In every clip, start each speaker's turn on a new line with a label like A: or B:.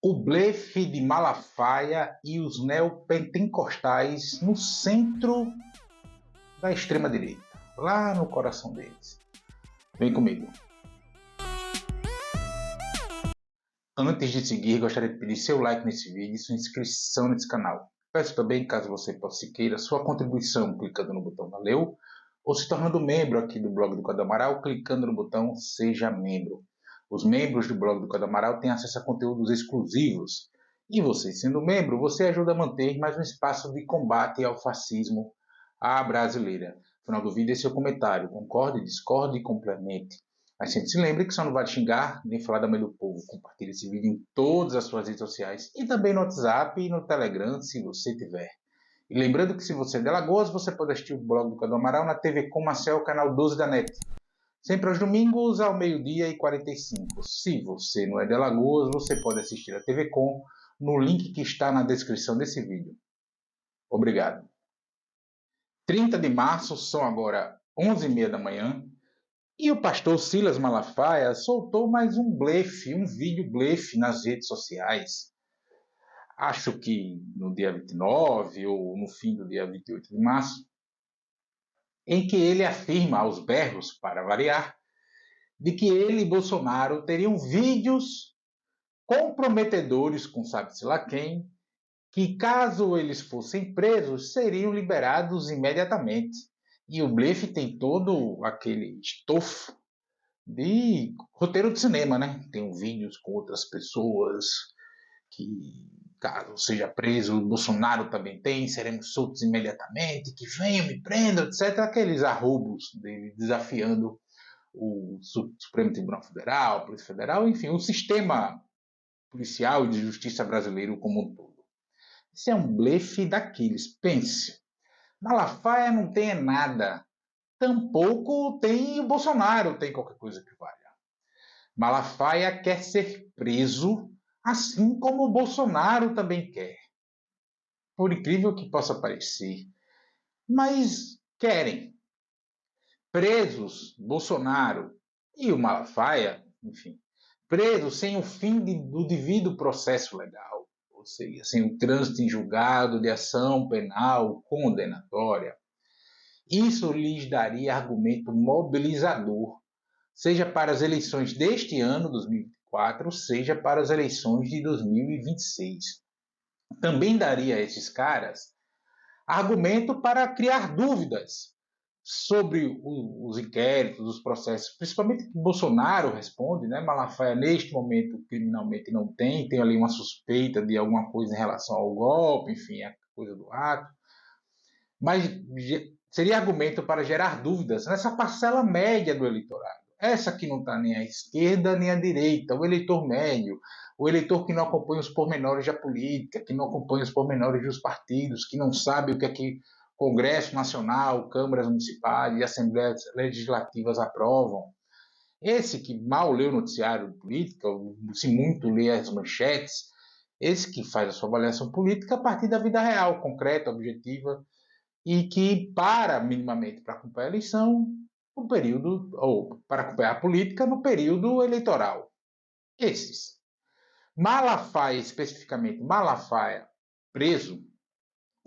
A: O blefe de Malafaia e os neopentecostais no centro da extrema-direita, lá no coração deles. Vem comigo. Antes de seguir, gostaria de pedir seu like nesse vídeo e sua inscrição nesse canal. Peço também, caso você possa queira, sua contribuição clicando no botão Valeu ou se tornando membro aqui do blog do Cadu Amaral, clicando no botão Seja Membro. Os membros do blog do Cadu Amaral têm acesso a conteúdos exclusivos. E você, sendo membro, você ajuda a manter mais um espaço de combate ao fascismo à brasileira. No final do vídeo, esse é o comentário. Concorde, discorde e complemente. Mas sempre se lembre que só não vale xingar nem falar da mãe do povo. Compartilhe esse vídeo em todas as suas redes sociais e também no WhatsApp e no Telegram, se você tiver. E lembrando que se você é de Alagoas, você pode assistir o blog do Cadu Amaral na TV Com Marcel, canal 12 da NET. Sempre aos domingos, ao 12h45. Se você não é de Alagoas, você pode assistir a TV Com no link que está na descrição desse vídeo. Obrigado. 30 de março, são agora 11h30 da manhã, e o pastor Silas Malafaia soltou mais um blefe, um vídeo blefe nas redes sociais. Acho que no dia 29 ou no fim do dia 28 de março, em que ele afirma aos berros, para variar, de que ele e Bolsonaro teriam vídeos comprometedores com sabe-se lá quem, que caso eles fossem presos, seriam liberados imediatamente. E o blefe tem todo aquele estofo de roteiro de cinema, né? Tem vídeos com outras pessoas que, caso seja preso, o Bolsonaro também tem, seremos soltos imediatamente, que venham, me prendam, etc. Aqueles arroubos dele desafiando o Supremo Tribunal Federal, a Polícia Federal, enfim, o sistema policial e de justiça brasileiro como um todo. Isso é um blefe daqueles. Pense, Malafaia não tem nada, tampouco tem o Bolsonaro, tem qualquer coisa que valha. Malafaia quer ser preso, assim como o Bolsonaro também quer. Por incrível que possa parecer, mas querem. Presos, Bolsonaro e o Malafaia, enfim, presos sem o fim do devido processo legal, ou seja, sem o trânsito em julgado de ação penal condenatória. Isso lhes daria argumento mobilizador, seja para as eleições deste ano, 2024, seja para as eleições de 2026. Também daria a esses caras argumento para criar dúvidas sobre os inquéritos, os processos, principalmente que Bolsonaro responde, né? Malafaia neste momento criminalmente não tem ali uma suspeita de alguma coisa em relação ao golpe, enfim, a coisa do ato, mas seria argumento para gerar dúvidas nessa parcela média do eleitorado, essa que não está nem à esquerda nem à direita, o eleitor médio, o eleitor que não acompanha os pormenores da política, que não acompanha os pormenores dos partidos, que não sabe o que é que Congresso Nacional, câmaras municipais e assembleias legislativas aprovam. Esse que mal lê o noticiário de política, se muito lê as manchetes, esse que faz a sua avaliação política a partir da vida real, concreta, objetiva, e que para minimamente para acompanhar a eleição, no período, ou para acompanhar a política no período eleitoral. Esses. Malafaia, especificamente Malafaia, preso,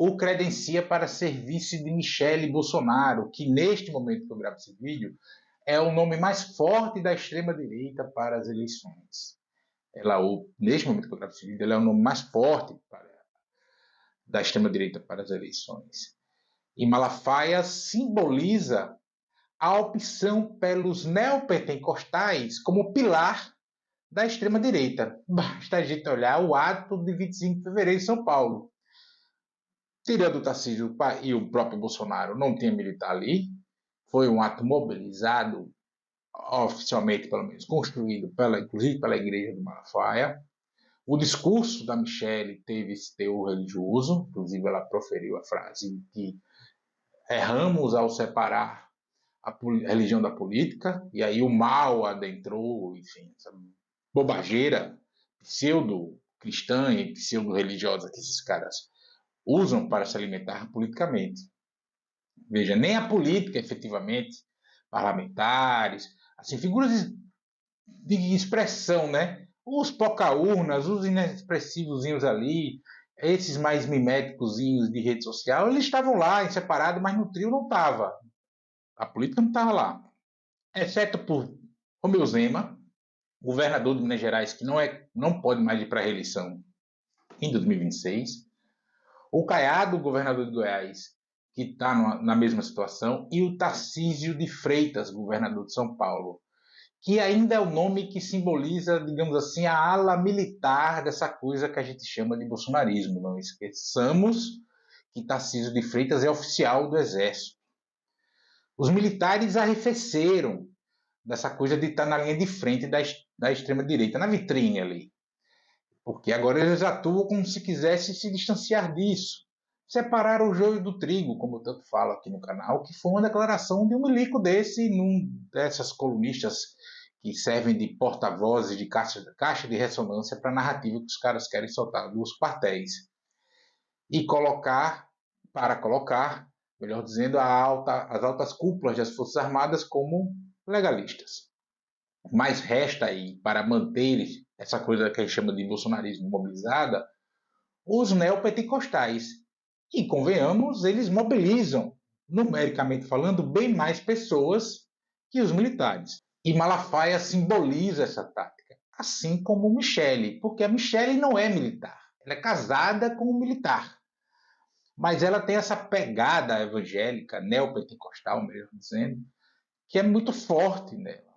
A: o credencia para ser vice de Michele Bolsonaro, que neste momento que eu gravo esse vídeo, é o nome mais forte da extrema-direita para as eleições. Neste momento que eu gravo esse vídeo, ela é o nome mais forte da extrema-direita para as eleições. E Malafaia simboliza a opção pelos neopentecostais como pilar da extrema-direita. Basta a gente olhar o ato de 25 de fevereiro em São Paulo. Tirando o Tarcísio e o próprio Bolsonaro, não tinha militar ali. Foi um ato mobilizado, oficialmente pelo menos, construído inclusive pela igreja do Malafaia. O discurso da Michele teve esse teor religioso, inclusive ela proferiu a frase que erramos ao separar a religião da política, e aí o mal adentrou, enfim, essa bobageira pseudo-cristã e pseudo-religiosa que esses caras usam para se alimentar politicamente. Veja, nem a política, efetivamente, parlamentares, assim, figuras de expressão, né? Os poca-urnas, os inexpressivozinhos ali, esses mais miméticozinhos de rede social, eles estavam lá em separado, mas no trio não estava. A política não estava lá. Exceto por Romeu Zema, governador de Minas Gerais, que não pode mais ir para a reeleição em 2026. O Caiado, governador de Goiás, que está na mesma situação. E o Tarcísio de Freitas, governador de São Paulo, que ainda é o nome que simboliza, digamos assim, a ala militar dessa coisa que a gente chama de bolsonarismo. Não esqueçamos que Tarcísio de Freitas é oficial do Exército. Os militares arrefeceram dessa coisa de estar na linha de frente da extrema-direita, na vitrine ali. Porque agora eles atuam como se quisessem se distanciar disso. Separar o joio do trigo, como eu tanto falo aqui no canal, que foi uma declaração de um milico dessas colunistas que servem de porta-vozes, de caixa de ressonância para a narrativa que os caras querem soltar dos quartéis. E para colocar, melhor dizendo, as altas cúpulas das Forças Armadas como legalistas. Mas resta aí, para manter essa coisa que a gente chama de bolsonarismo mobilizada, os neopentecostais. E, convenhamos, eles mobilizam, numericamente falando, bem mais pessoas que os militares. E Malafaia simboliza essa tática, assim como Michele, porque a Michele não é militar. Ela é casada com um militar. Mas ela tem essa pegada evangélica, neopentecostal, melhor dizendo, que é muito forte nela.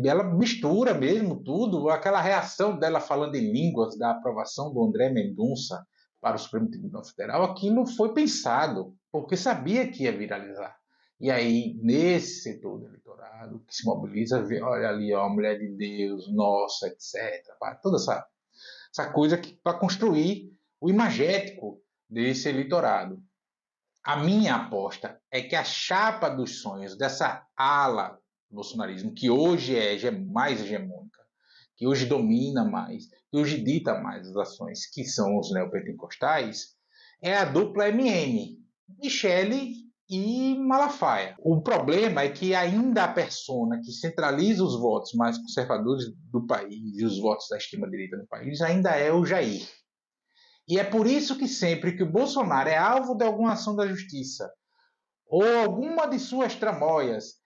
A: Ela mistura mesmo tudo, aquela reação dela falando em línguas da aprovação do André Mendonça para o Supremo Tribunal Federal, aquilo foi pensado, porque sabia que ia viralizar. E aí, nesse setor do eleitorado, que se mobiliza, olha ali, ó, a mulher de Deus, nossa, etc. Toda essa coisa para construir o imagético desse eleitorado. A minha aposta é que a chapa dos sonhos dessa ala do bolsonarismo, que hoje é mais hegemônica, que hoje domina mais, que hoje dita mais as ações, que são os neopentecostais, é a dupla MM, Michele e Malafaia. O problema é que ainda a persona que centraliza os votos mais conservadores do país e os votos da extrema-direita do país ainda é o Jair. E é por isso que sempre que o Bolsonaro é alvo de alguma ação da justiça ou alguma de suas tramóias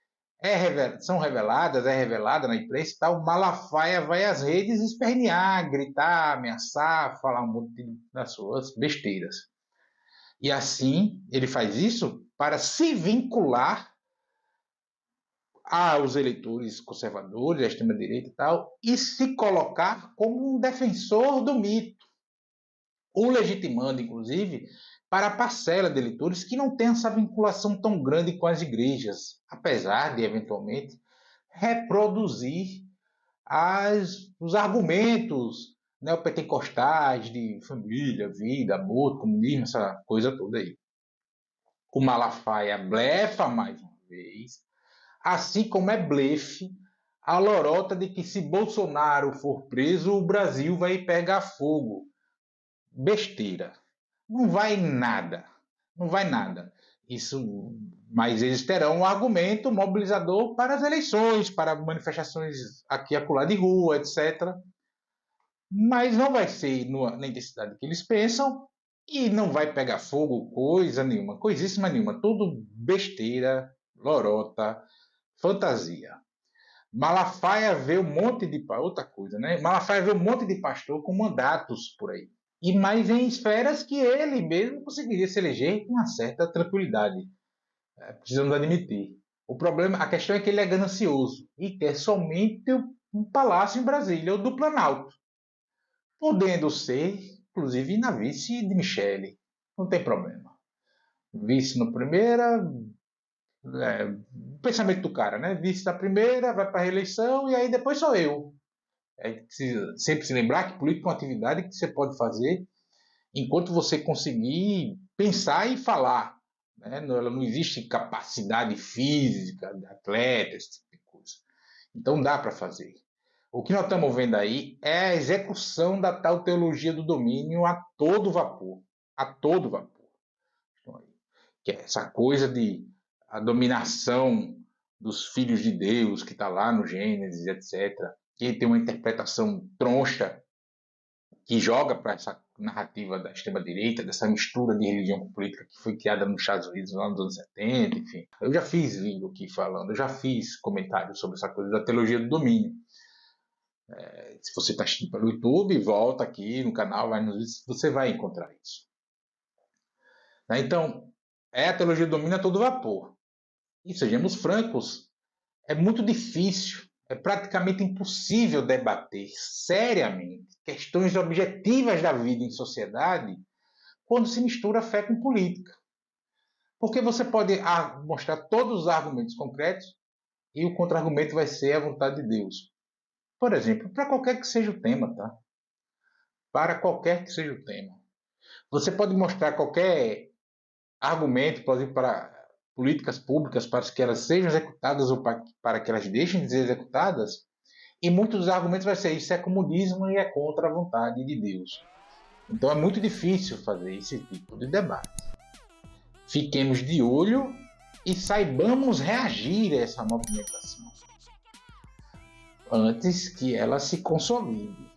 A: são reveladas, é revelada na imprensa e tal, Malafaia vai às redes espernear, gritar, ameaçar, falar um monte das suas besteiras. E assim, ele faz isso para se vincular aos eleitores conservadores, da extrema-direita e tal, e se colocar como um defensor do mito, o legitimando, inclusive, para a parcela de eleitores que não tem essa vinculação tão grande com as igrejas, apesar de, eventualmente, reproduzir os argumentos neopentecostais de família, vida, aborto, comunismo, essa coisa toda aí. O Malafaia blefa mais uma vez, assim como é blefe a lorota de que se Bolsonaro for preso, o Brasil vai pegar fogo. Besteira. Não vai nada. Não vai nada. Isso, mas eles terão um argumento mobilizador para as eleições, para manifestações aqui e acolá de rua, etc. Mas não vai ser na intensidade que eles pensam e não vai pegar fogo coisa nenhuma, coisíssima nenhuma. Tudo besteira, lorota, fantasia. Malafaia vê um monte de... Outra coisa, né? Malafaia vê um monte de pastor com mandatos por aí. E mais em esferas que ele mesmo conseguiria se eleger com uma certa tranquilidade. Precisamos admitir. O problema, a questão é que ele é ganancioso e quer somente um palácio em Brasília, ou do Planalto. Podendo ser, inclusive, na vice de Michele. Não tem problema. Vice no primeira, o pensamento do cara, né? Vice da primeira, vai para a reeleição e aí depois sou eu. É precisa sempre se lembrar que política é uma atividade que você pode fazer enquanto você conseguir pensar e falar. Né? Ela não existe capacidade física de atleta, esse tipo de coisa. Então dá para fazer. O que nós estamos vendo aí é a execução da tal teologia do domínio a todo vapor. A todo vapor. Que é essa coisa de a dominação dos filhos de Deus, que está lá no Gênesis, etc. que tem uma interpretação troncha que joga para essa narrativa da extrema-direita, dessa mistura de religião com política que foi criada nos Estados Unidos lá nos anos 70, enfim. Eu já fiz vídeo aqui falando, eu já fiz comentários sobre essa coisa da teologia do domínio. Se você está assistindo pelo YouTube, volta aqui no canal, vai nos vídeos, você vai encontrar isso. Então, a teologia do domínio a todo vapor. E sejamos francos, é muito difícil, é praticamente impossível debater seriamente questões objetivas da vida em sociedade quando se mistura fé com política. Porque você pode mostrar todos os argumentos concretos e o contra-argumento vai ser a vontade de Deus. Por exemplo, para qualquer que seja o tema, tá? Para qualquer que seja o tema. Você pode mostrar qualquer argumento, por exemplo, para políticas públicas, para que elas sejam executadas ou para que elas deixem de ser executadas, e muitos dos argumentos vai ser isso é comunismo e é contra a vontade de Deus. Então é muito difícil fazer esse tipo de debate. Fiquemos de olho e saibamos reagir a essa movimentação antes que ela se consolide.